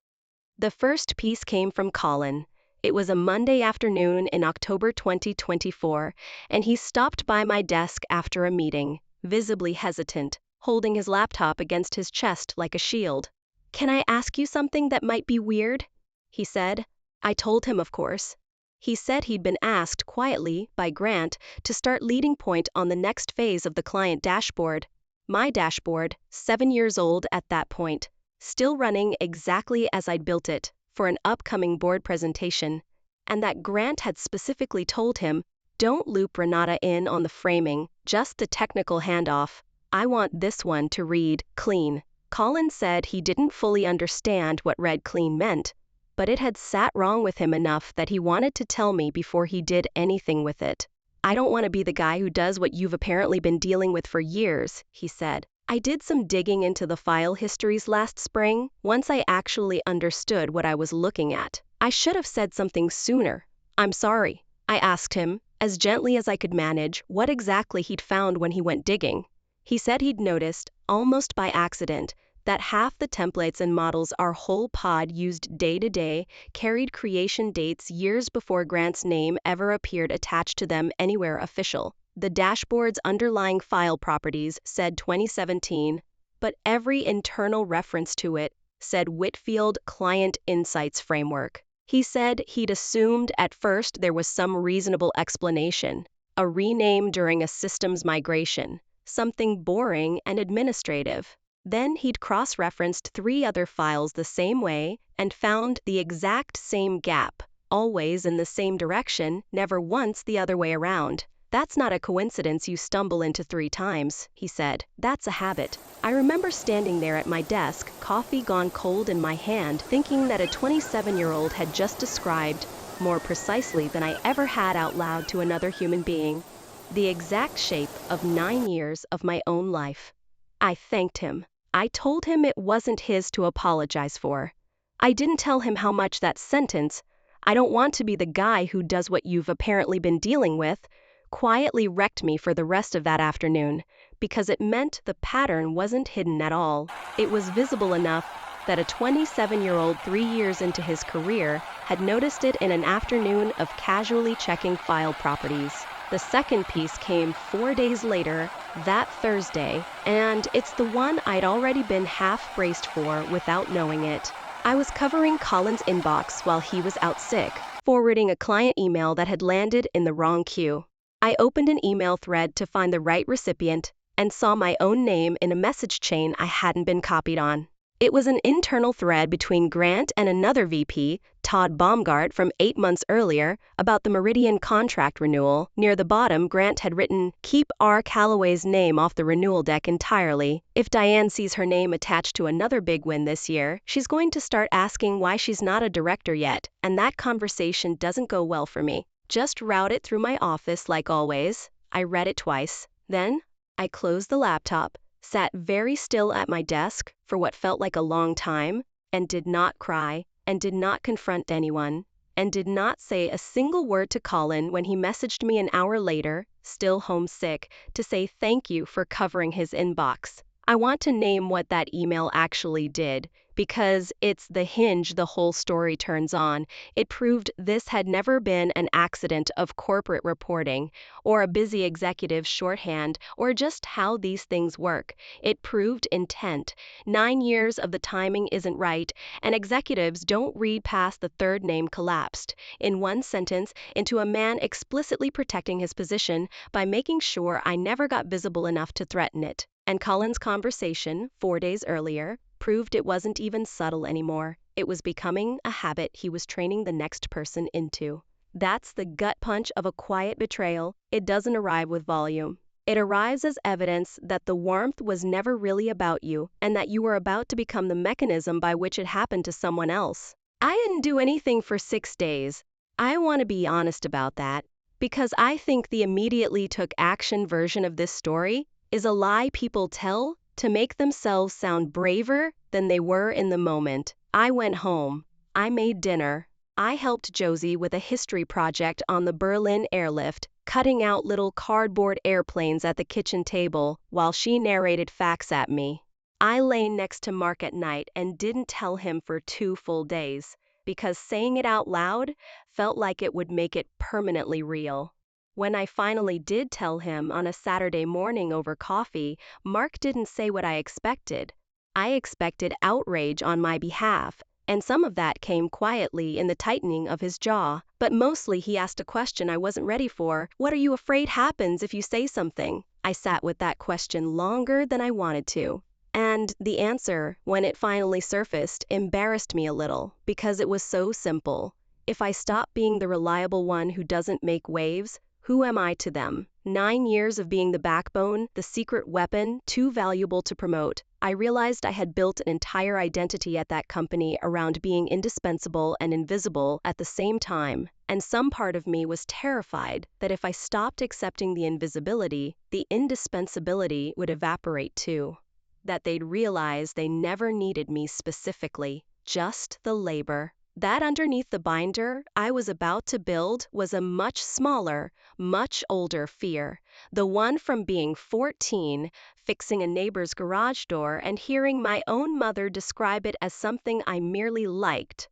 The first piece came from Colin. It was a Monday afternoon in October 2024, and he stopped by my desk after a meeting, visibly hesitant, holding his laptop against his chest like a shield. "Can I ask you something that might be weird?" he said. I told him, of course. He said he'd been asked quietly by Grant to start leading point on the next phase of the client dashboard. My dashboard, 7 years old at that point, still running exactly as I'd built it, for an upcoming board presentation, and that Grant had specifically told him, "Don't loop Renata in on the framing, just the technical handoff. I want this one to read clean." Colin said he didn't fully understand what read clean meant, but it had sat wrong with him enough that he wanted to tell me before he did anything with it. "I don't want to be the guy who does what you've apparently been dealing with for years," he said. I did some digging into the file histories last spring, once I actually understood what I was looking at. I should have said something sooner. "I'm sorry." I asked him, as gently as I could manage, what exactly he'd found when he went digging. He said he'd noticed, almost by accident, that half the templates and models our whole pod used day to day carried creation dates years before Grant's name ever appeared attached to them anywhere official. The dashboard's underlying file properties said 2017, but every internal reference to it said Whitfield Client Insights Framework. He said he'd assumed at first there was some reasonable explanation, a rename during a systems migration, something boring and administrative. Then he'd cross-referenced 3 other files the same way and found the exact same gap, always in the same direction, never once the other way around. "That's not a coincidence you stumble into 3 times, he said. "That's a habit." I remember standing there at my desk, coffee gone cold in my hand, thinking that a 27-year-old had just described, more precisely than I ever had out loud to another human being, the exact shape of 9 years of my own life. I thanked him. I told him it wasn't his to apologize for. I didn't tell him how much that sentence, "I don't want to be the guy who does what you've apparently been dealing with," quietly wrecked me for the rest of that afternoon, because it meant the pattern wasn't hidden at all. It was visible enough that a 27-year-old 3 years into his career had noticed it in an afternoon of casually checking file properties. The second piece came 4 days later, that Thursday, and it's the one I'd already been half braced for without knowing it. I was covering Colin's inbox while he was out sick, forwarding a client email that had landed in the wrong queue. I opened an email thread to find the right recipient and saw my own name in a message chain I hadn't been copied on. It was an internal thread between Grant and another VP, Todd Baumgart, from 8 months earlier about the Meridian contract renewal. Near the bottom, Grant had written, "Keep R. Calloway's name off the renewal deck entirely. If Diane sees her name attached to another big win this year, she's going to start asking why she's not a director yet, and that conversation doesn't go well for me. Just route it through my office like always." I read it twice. Then I closed the laptop, sat very still at my desk for what felt like a long time, and did not cry, and did not confront anyone, and did not say a single word to Colin when he messaged me an hour later, still homesick, to say thank you for covering his inbox. I want to name what that email actually did, because it's the hinge the whole story turns on. It proved this had never been an accident of corporate reporting, or a busy executive's shorthand, or just how these things work. It proved intent. 9 years of the timing isn't right, and executives don't read past the third name collapsed, in one sentence, into a man explicitly protecting his position by making sure I never got visible enough to threaten it. And Colin's conversation, 4 days earlier, proved it wasn't even subtle anymore. It was becoming a habit he was training the next person into. That's the gut punch of a quiet betrayal. It doesn't arrive with volume. It arrives as evidence that the warmth was never really about you, and that you were about to become the mechanism by which it happened to someone else. I didn't do anything for 6 days. I want to be honest about that, because I think the immediately took action version of this story is a lie people tell to make themselves sound braver than they were in the moment. I went home. I made dinner. I helped Josie with a history project on the Berlin airlift, cutting out little cardboard airplanes at the kitchen table while she narrated facts at me. I lay next to Mark at night and didn't tell him for 2 full days, because saying it out loud felt like it would make it permanently real. When I finally did tell him on a Saturday morning over coffee, Mark didn't say what I expected. I expected outrage on my behalf, and some of that came quietly in the tightening of his jaw, but mostly he asked a question I wasn't ready for. What are you afraid happens if you say something? I sat with that question longer than I wanted to. And the answer, when it finally surfaced, embarrassed me a little, because it was so simple. If I stop being the reliable one who doesn't make waves, who am I to them? 9 years of being the backbone, the secret weapon, too valuable to promote. I realized I had built an entire identity at that company around being indispensable and invisible at the same time, and some part of me was terrified that if I stopped accepting the invisibility, the indispensability would evaporate too. That they'd realize they never needed me specifically, just the labor. That underneath the binder I was about to build was a much smaller, much older fear. The one from being 14, fixing a neighbor's garage door and hearing my own mother describe it as something I merely liked,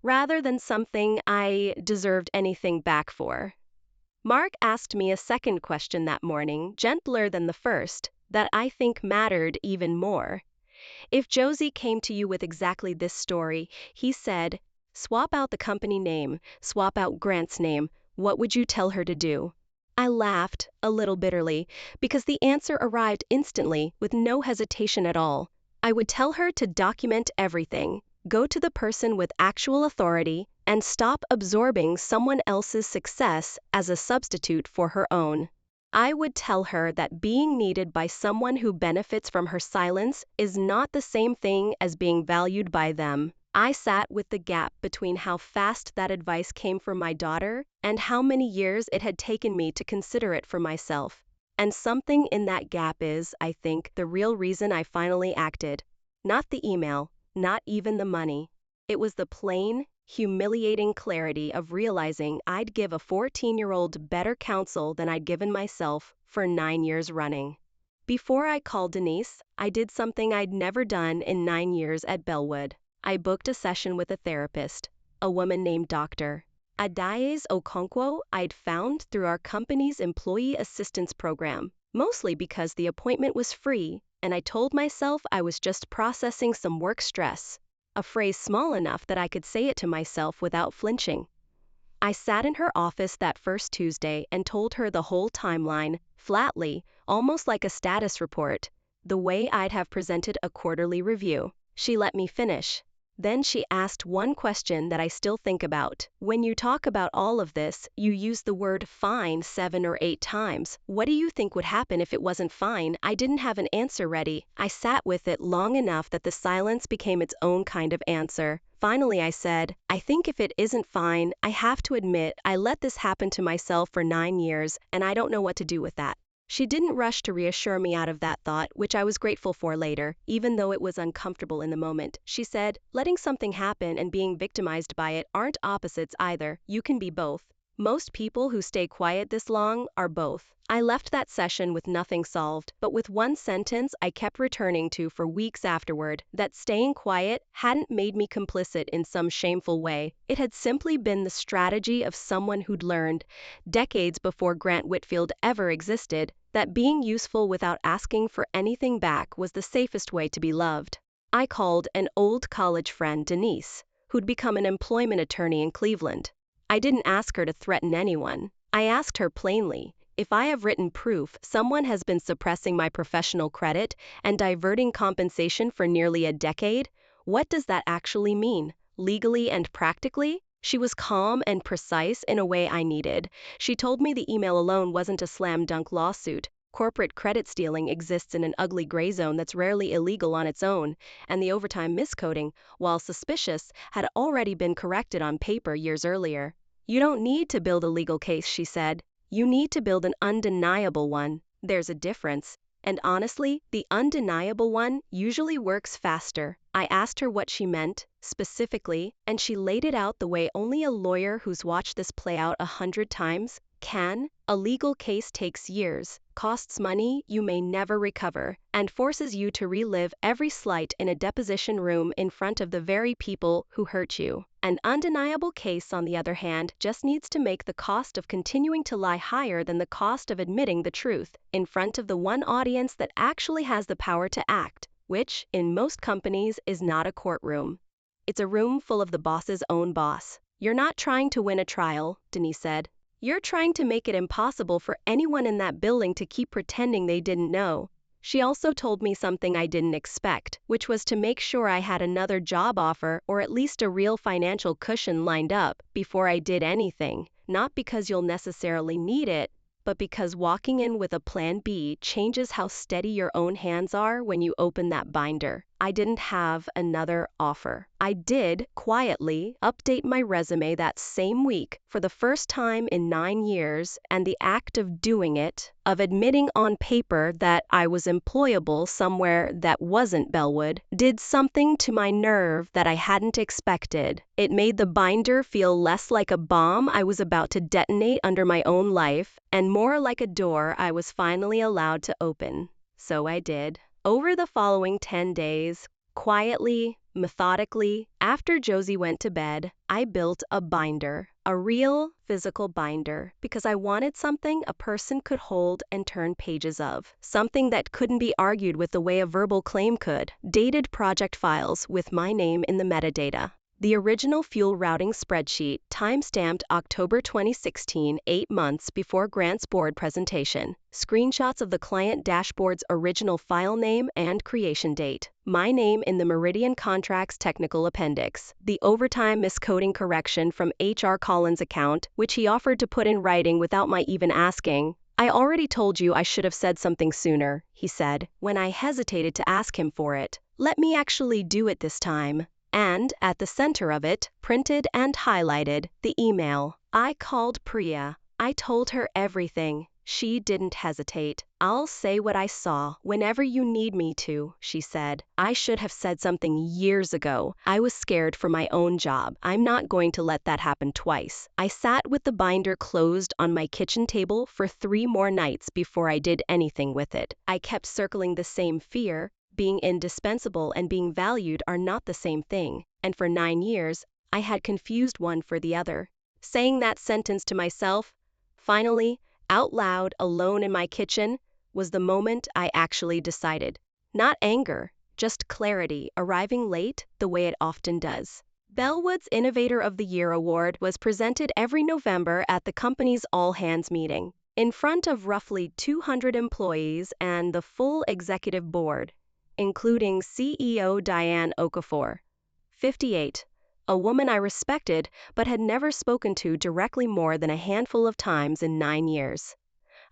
rather than something I deserved anything back for. Mark asked me a second question that morning, gentler than the first, that I think mattered even more. If Josie came to you with exactly this story, he said, swap out the company name, swap out Grant's name, what would you tell her to do? I laughed, a little bitterly, because the answer arrived instantly, with no hesitation at all. I would tell her to document everything, go to the person with actual authority, and stop absorbing someone else's success as a substitute for her own. I would tell her that being needed by someone who benefits from her silence is not the same thing as being valued by them. I sat with the gap between how fast that advice came from my daughter and how many years it had taken me to consider it for myself. And something in that gap is, I think, the real reason I finally acted. Not the email, not even the money. It was the plain, humiliating clarity of realizing I'd give a 14-year-old better counsel than I'd given myself for 9 years running. Before I called Denise, I did something I'd never done in 9 years at Bellwood. I booked a session with a therapist, a woman named Dr. Adaeze Okonkwo I'd found through our company's employee assistance program, mostly because the appointment was free, and I told myself I was just processing some work stress, a phrase small enough that I could say it to myself without flinching. I sat in her office that first Tuesday and told her the whole timeline, flatly, almost like a status report, the way I'd have presented a quarterly review. She let me finish. Then she asked one question that I still think about. When you talk about all of this, you use the word fine 7 or 8 times. What do you think would happen if it wasn't fine? I didn't have an answer ready. I sat with it long enough that the silence became its own kind of answer. Finally, I said, I think if it isn't fine, I have to admit I let this happen to myself for 9 years, and I don't know what to do with that. She didn't rush to reassure me out of that thought, which I was grateful for later, even though it was uncomfortable in the moment. She said, letting something happen and being victimized by it aren't opposites either. You can be both. Most people who stay quiet this long are both. I left that session with nothing solved, but with one sentence I kept returning to for weeks afterward, that staying quiet hadn't made me complicit in some shameful way. It had simply been the strategy of someone who'd learned, decades before Grant Whitfield ever existed, that being useful without asking for anything back was the safest way to be loved. I called an old college friend, Denise, who'd become an employment attorney in Cleveland. I didn't ask her to threaten anyone. I asked her plainly, if I have written proof someone has been suppressing my professional credit and diverting compensation for nearly a decade, what does that actually mean, legally and practically? She was calm and precise in a way I needed. She told me the email alone wasn't a slam dunk lawsuit. Corporate credit stealing exists in an ugly gray zone that's rarely illegal on its own, and the overtime miscoding, while suspicious, had already been corrected on paper years earlier. You don't need to build a legal case, she said. You need to build an undeniable one. There's a difference. And honestly, the undeniable one usually works faster. I asked her what she meant, specifically, and she laid it out the way only a lawyer who's watched this play out 100 times can. A legal case takes years, costs money you may never recover, and forces you to relive every slight in a deposition room in front of the very people who hurt you. An undeniable case, on the other hand, just needs to make the cost of continuing to lie higher than the cost of admitting the truth in front of the one audience that actually has the power to act, which, in most companies, is not a courtroom. It's a room full of the boss's own boss. You're not trying to win a trial, Denise said. You're trying to make it impossible for anyone in that building to keep pretending they didn't know. She also told me something I didn't expect, which was to make sure I had another job offer or at least a real financial cushion lined up before I did anything, not because you'll necessarily need it, but because walking in with a plan B changes how steady your own hands are when you open that binder. I didn't have another offer. I did, quietly, update my resume that same week for the first time in 9 years, and the act of doing it, of admitting on paper that I was employable somewhere that wasn't Bellwood, did something to my nerve that I hadn't expected. It made the binder feel less like a bomb I was about to detonate under my own life, and more like a door I was finally allowed to open. So I did. Over the following 10 days, quietly, methodically, after Josie went to bed, I built a binder, a real physical binder, because I wanted something a person could hold and turn pages of, something that couldn't be argued with the way a verbal claim could, dated project files with my name in the metadata. The original fuel routing spreadsheet, time-stamped October 2016, 8 months before Grant's board presentation. Screenshots of the client dashboard's original file name and creation date. My name in the Meridian Contracts technical appendix. The overtime miscoding correction from HR Collins' account, which he offered to put in writing without my even asking. I already told you I should have said something sooner, he said, when I hesitated to ask him for it. Let me actually do it this time. And, at the center of it, printed and highlighted, the email. I called Priya. I told her everything. She didn't hesitate. I'll say what I saw whenever you need me to, she said. I should have said something years ago. I was scared for my own job. I'm not going to let that happen twice. I sat with the binder closed on my kitchen table for 3 more nights before I did anything with it. I kept circling the same fear. Being indispensable and being valued are not the same thing, and for 9 years, I had confused one for the other. Saying that sentence to myself, finally, out loud, alone in my kitchen, was the moment I actually decided. Not anger, just clarity, arriving late the way it often does. Bellwood's Innovator of the Year award was presented every November at the company's all-hands meeting, in front of roughly 200 employees and the full executive board, including CEO Diane Okafor, 58, a woman I respected but had never spoken to directly more than a handful of times in 9 years.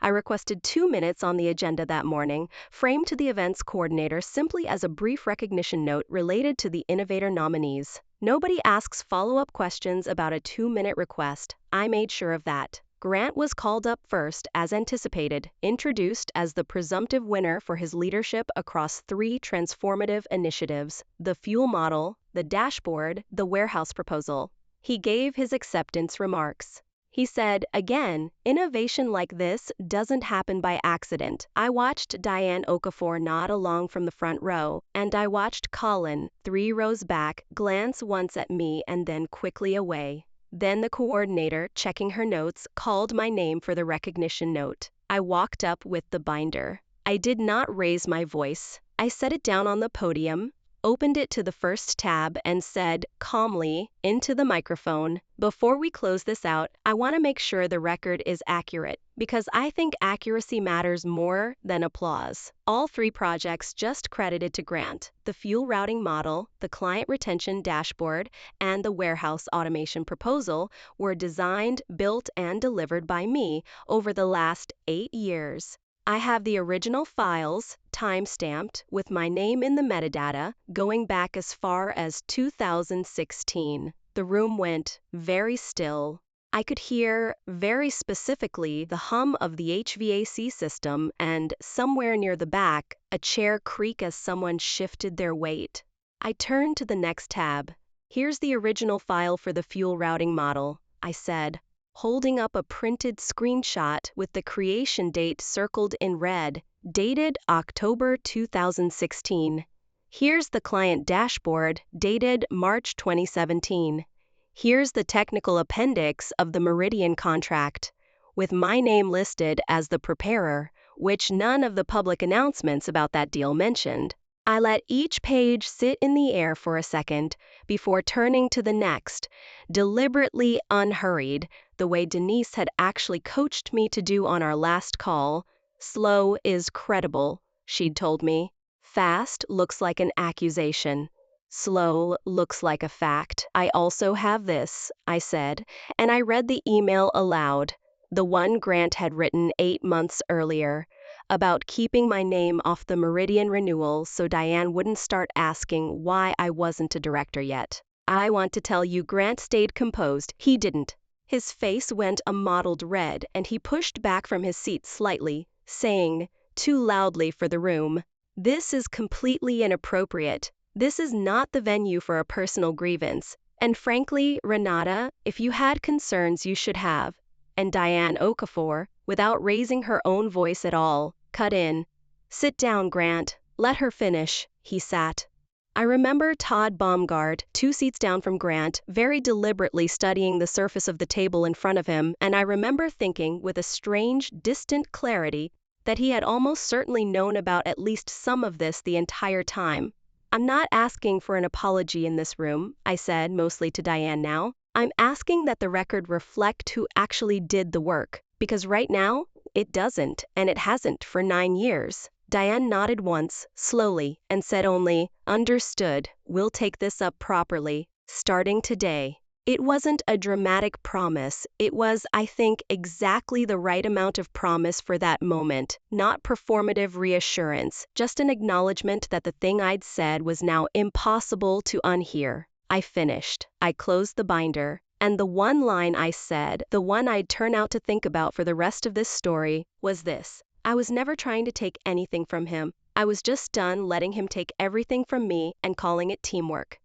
I requested 2 minutes on the agenda that morning, framed to the event's coordinator simply as a brief recognition note related to the Innovator nominees. Nobody asks follow-up questions about a 2-minute request. I made sure of that. Grant was called up first, as anticipated, introduced as the presumptive winner for his leadership across 3 transformative initiatives: the fuel model, the dashboard, the warehouse proposal. He gave his acceptance remarks. He said, again, innovation like this doesn't happen by accident. I watched Diane Okafor nod along from the front row, and I watched Colin, 3 rows back, glance once at me and then quickly away. Then the coordinator, checking her notes, called my name for the recognition note. I walked up with the binder. I did not raise my voice. I set it down on the podium, opened it to the first tab, and said calmly into the microphone, "Before we close this out, I want to make sure the record is accurate, because I think accuracy matters more than applause." All 3 projects just credited to Grant: the fuel routing model, the client retention dashboard, and the warehouse automation proposal were designed, built, and delivered by me over the last 8 years. I have the original files, time-stamped, with my name in the metadata, going back as far as 2016. The room went very still. I could hear, very specifically, the hum of the HVAC system and, somewhere near the back, a chair creak as someone shifted their weight. I turned to the next tab. "Here's the original file for the fuel routing model," I said, holding up a printed screenshot with the creation date circled in red, dated October 2016. "Here's the client dashboard, dated March 2017. Here's the technical appendix of the Meridian contract, with my name listed as the preparer, which none of the public announcements about that deal mentioned." I let each page sit in the air for a second before turning to the next, deliberately unhurried, the way Denise had actually coached me to do on our last call. "Slow is credible," she'd told me. "Fast looks like an accusation. Slow looks like a fact." "I also have this," I said, and I read the email aloud, the one Grant had written 8 months earlier, about keeping my name off the Meridian renewal so Diane wouldn't start asking why I wasn't a director yet. "I want to tell you Grant stayed composed. He didn't." His face went a mottled red, and he pushed back from his seat slightly, saying, too loudly for the room, "This is completely inappropriate. This is not the venue for a personal grievance. And frankly, Renata, if you had concerns, you should have." And Diane Okafor, without raising her own voice at all, cut in, "Sit down, Grant. Let her finish." He sat. I remember Todd Baumgart, 2 seats down from Grant, very deliberately studying the surface of the table in front of him, and I remember thinking, with a strange, distant clarity, that he had almost certainly known about at least some of this the entire time. "I'm not asking for an apology in this room," I said, mostly to Diane now. "I'm asking that the record reflect who actually did the work, because right now, it doesn't, and it hasn't for 9 years. Diane nodded once, slowly, and said only, "Understood. We'll take this up properly, starting today." It wasn't a dramatic promise. It was, I think, exactly the right amount of promise for that moment, not performative reassurance, just an acknowledgement that the thing I'd said was now impossible to unhear. I finished. I closed the binder, and the one line I said, the one I'd turn out to think about for the rest of this story, was this: I was never trying to take anything from him. I was just done letting him take everything from me and calling it teamwork.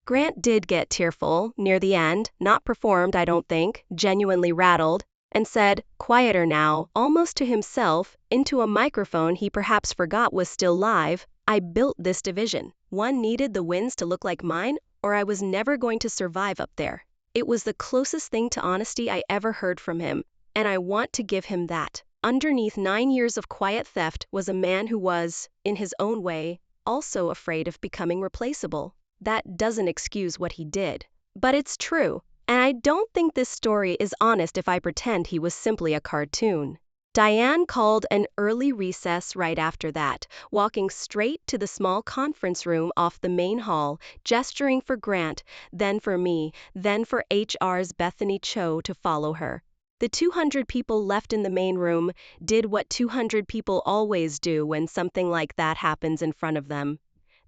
Grant did get tearful near the end, not performed, I don't think, genuinely rattled, and said, quieter now, almost to himself, into a microphone he perhaps forgot was still live, "I built this division. One needed the wins to look like mine, or I was never going to survive up there." It was the closest thing to honesty I ever heard from him, and I want to give him that. Underneath 9 years of quiet theft was a man who was, in his own way, also afraid of becoming replaceable. That doesn't excuse what he did. But it's true, and I don't think this story is honest if I pretend he was simply a cartoon. Diane called an early recess right after that, walking straight to the small conference room off the main hall, gesturing for Grant, then for me, then for HR's Bethany Cho to follow her. The 200 people left in the main room did what 200 people always do when something like that happens in front of them.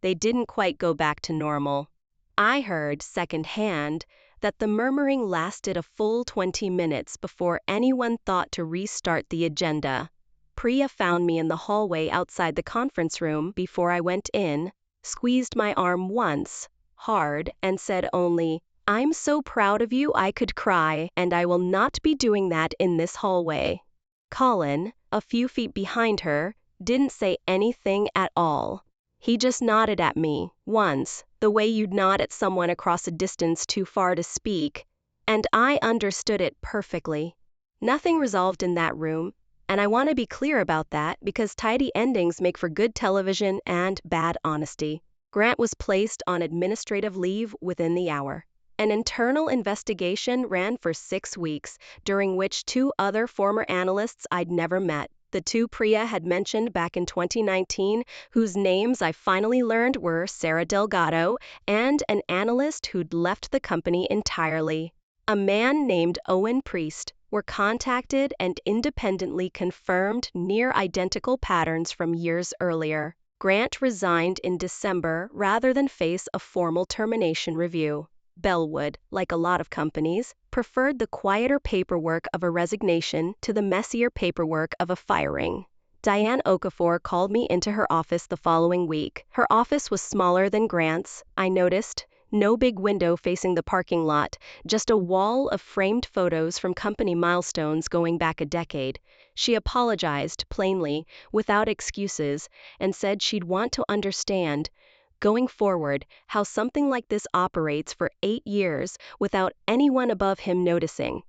They didn't quite go back to normal. I heard, secondhand, that the murmuring lasted a full 20 minutes before anyone thought to restart the agenda. Priya found me in the hallway outside the conference room before I went in, squeezed my arm once, hard, and said only, "I'm so proud of you I could cry, and I will not be doing that in this hallway." Colin, a few feet behind her, didn't say anything at all. He just nodded at me, once, the way you'd nod at someone across a distance too far to speak, and I understood it perfectly. Nothing resolved in that room, and I want to be clear about that because tidy endings make for good television and bad honesty. Grant was placed on administrative leave within the hour. An internal investigation ran for 6 weeks, during which 2 other former analysts I'd never met, the 2 Priya had mentioned back in 2019, whose names I finally learned were Sarah Delgado and an analyst who'd left the company entirely, a man named Owen Priest, were contacted and independently confirmed near-identical patterns from years earlier. Grant resigned in December rather than face a formal termination review. Bellwood, like a lot of companies, preferred the quieter paperwork of a resignation to the messier paperwork of a firing. Diane Okafor called me into her office the following week. Her office was smaller than Grant's, I noticed. No big window facing the parking lot, just a wall of framed photos from company milestones going back a decade. She apologized, plainly, without excuses, and said she'd want to understand, going forward, how something like this operates for 8 years without anyone above him noticing.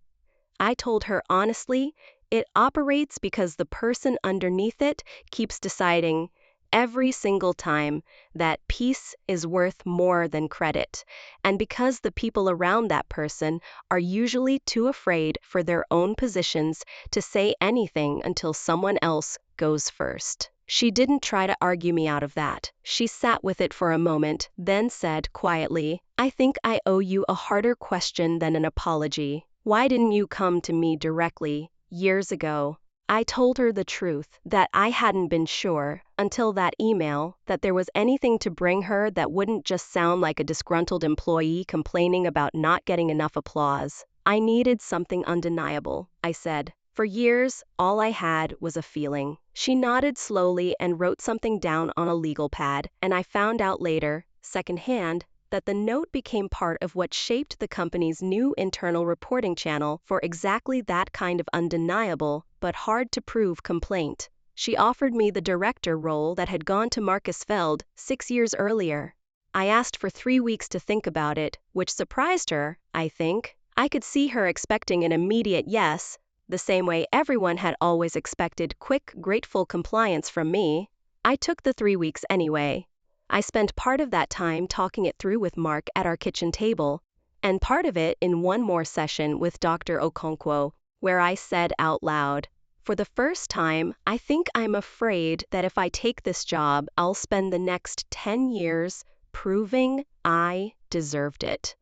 I told her honestly, it operates because the person underneath it keeps deciding every single time that peace is worth more than credit, and because the people around that person are usually too afraid for their own positions to say anything until someone else goes first. She didn't try to argue me out of that. She sat with it for a moment, then said quietly, "I think I owe you a harder question than an apology. Why didn't you come to me directly, years ago?" I told her the truth, that I hadn't been sure, until that email, that there was anything to bring her that wouldn't just sound like a disgruntled employee complaining about not getting enough applause. I needed something undeniable, I said. For years, all I had was a feeling. She nodded slowly and wrote something down on a legal pad, and I found out later, secondhand, that the note became part of what shaped the company's new internal reporting channel for exactly that kind of undeniable but hard-to-prove complaint. She offered me the director role that had gone to Marcus Feld 6 years earlier. I asked for 3 weeks to think about it, which surprised her, I think. I could see her expecting an immediate yes, the same way everyone had always expected quick, grateful compliance from me. I took the 3 weeks anyway. I spent part of that time talking it through with Mark at our kitchen table, and part of it in one more session with Dr. Okonkwo, where I said out loud, "For the first time, I think I'm afraid that if I take this job, I'll spend the next 10 years proving I deserved it.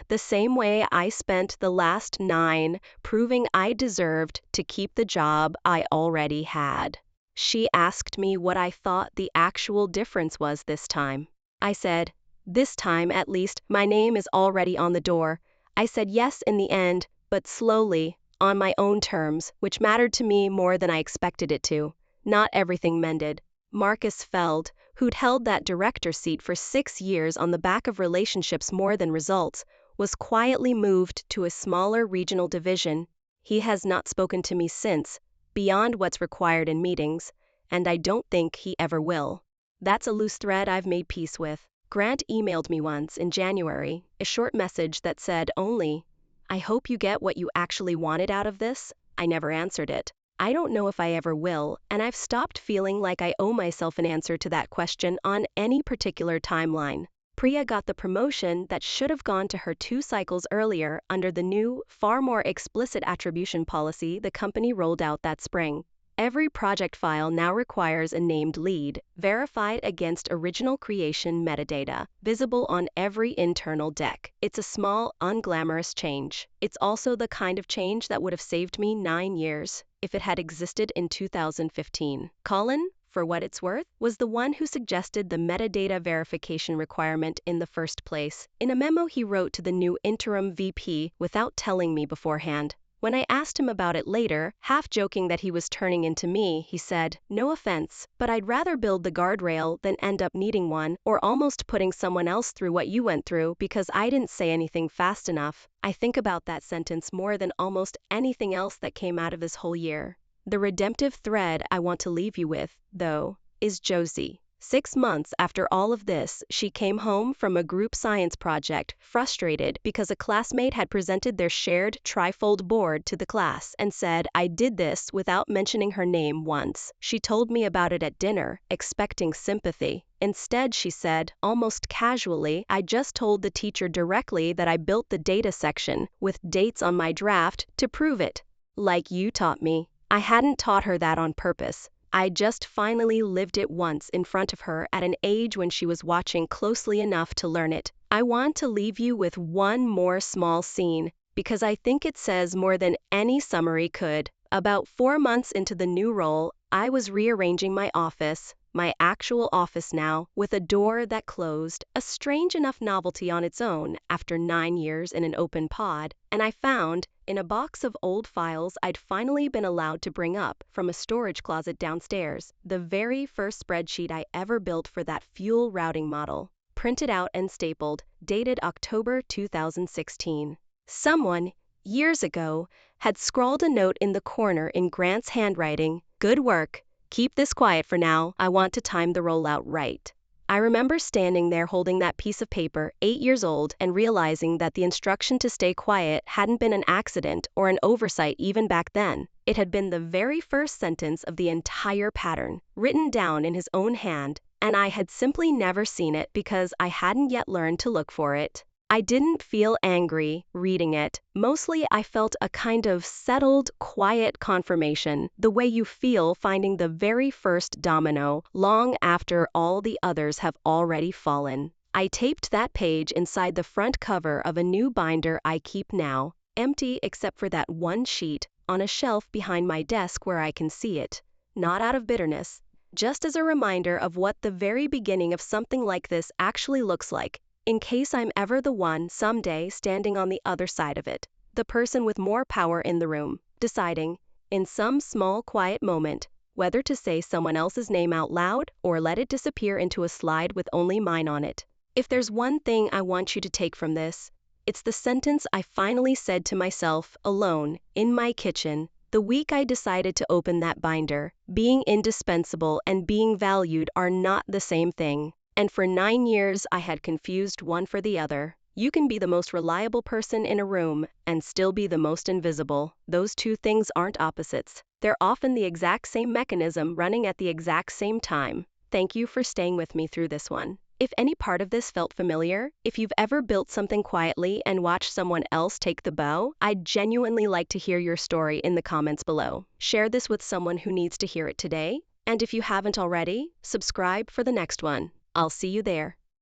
The same way I spent the last 9 proving I deserved to keep the job I already had." She asked me what I thought the actual difference was this time. I said, "This time, at least, my name is already on the door." I said yes in the end, but slowly, on my own terms, which mattered to me more than I expected it to. Not everything mended. Marcus Feld, who'd held that director seat for 6 years on the back of relationships more than results, was quietly moved to a smaller regional division. He has not spoken to me since, beyond what's required in meetings, and I don't think he ever will. That's a loose thread I've made peace with. Grant emailed me once in January, a short message that said only, "I hope you get what you actually wanted out of this." I never answered it. I don't know if I ever will, and I've stopped feeling like I owe myself an answer to that question on any particular timeline. Priya got the promotion that should have gone to her 2 cycles earlier under the new, far more explicit attribution policy the company rolled out that spring. Every project file now requires a named lead, verified against original creation metadata, visible on every internal deck. It's a small, unglamorous change. It's also the kind of change that would have saved me 9 years if it had existed in 2015. Colin, for what it's worth, was the one who suggested the metadata verification requirement in the first place, in a memo he wrote to the new interim VP without telling me beforehand. When I asked him about it later, half joking that he was turning into me, he said, "No offense, but I'd rather build the guardrail than end up needing one or almost putting someone else through what you went through because I didn't say anything fast enough." I think about that sentence more than almost anything else that came out of this whole year. The redemptive thread I want to leave you with, though, is Josie. 6 months after all of this, she came home from a group science project, frustrated because a classmate had presented their shared trifold board to the class and said, "I did this," without mentioning her name once. She told me about it at dinner, expecting sympathy. Instead, she said, almost casually, "I just told the teacher directly that I built the data section, with dates on my draft, to prove it. Like you taught me." I hadn't taught her that on purpose. I just finally lived it once in front of her at an age when she was watching closely enough to learn it. I want to leave you with one more small scene, because I think it says more than any summary could. About 4 months into the new role, I was rearranging my office, my actual office now, with a door that closed, a strange enough novelty on its own after 9 years in an open pod, and I found, in a box of old files I'd finally been allowed to bring up from a storage closet downstairs, the very first spreadsheet I ever built for that fuel routing model, printed out and stapled, dated October 2016. Someone, years ago, had scrawled a note in the corner in Grant's handwriting, "Good work. Keep this quiet for now. I want to time the rollout right." I remember standing there holding that piece of paper, 8 years old, and realizing that the instruction to stay quiet hadn't been an accident or an oversight even back then. It had been the very first sentence of the entire pattern, written down in his own hand, and I had simply never seen it because I hadn't yet learned to look for it. I didn't feel angry reading it. Mostly I felt a kind of settled, quiet confirmation, the way you feel finding the very first domino long after all the others have already fallen. I taped that page inside the front cover of a new binder I keep now, empty except for that one sheet, on a shelf behind my desk where I can see it. Not out of bitterness, just as a reminder of what the very beginning of something like this actually looks like, in case I'm ever the one someday standing on the other side of it, the person with more power in the room, deciding, in some small quiet moment, whether to say someone else's name out loud or let it disappear into a slide with only mine on it. If there's one thing I want you to take from this, it's the sentence I finally said to myself, alone, in my kitchen, the week I decided to open that binder. Being indispensable and being valued are not the same thing. And for 9 years I had confused one for the other. You can be the most reliable person in a room and still be the most invisible. Those two things aren't opposites. They're often the exact same mechanism running at the exact same time. Thank you for staying with me through this one. If any part of this felt familiar, if you've ever built something quietly and watched someone else take the bow, I'd genuinely like to hear your story in the comments below. Share this with someone who needs to hear it today. And if you haven't already, subscribe for the next one. I'll see you there.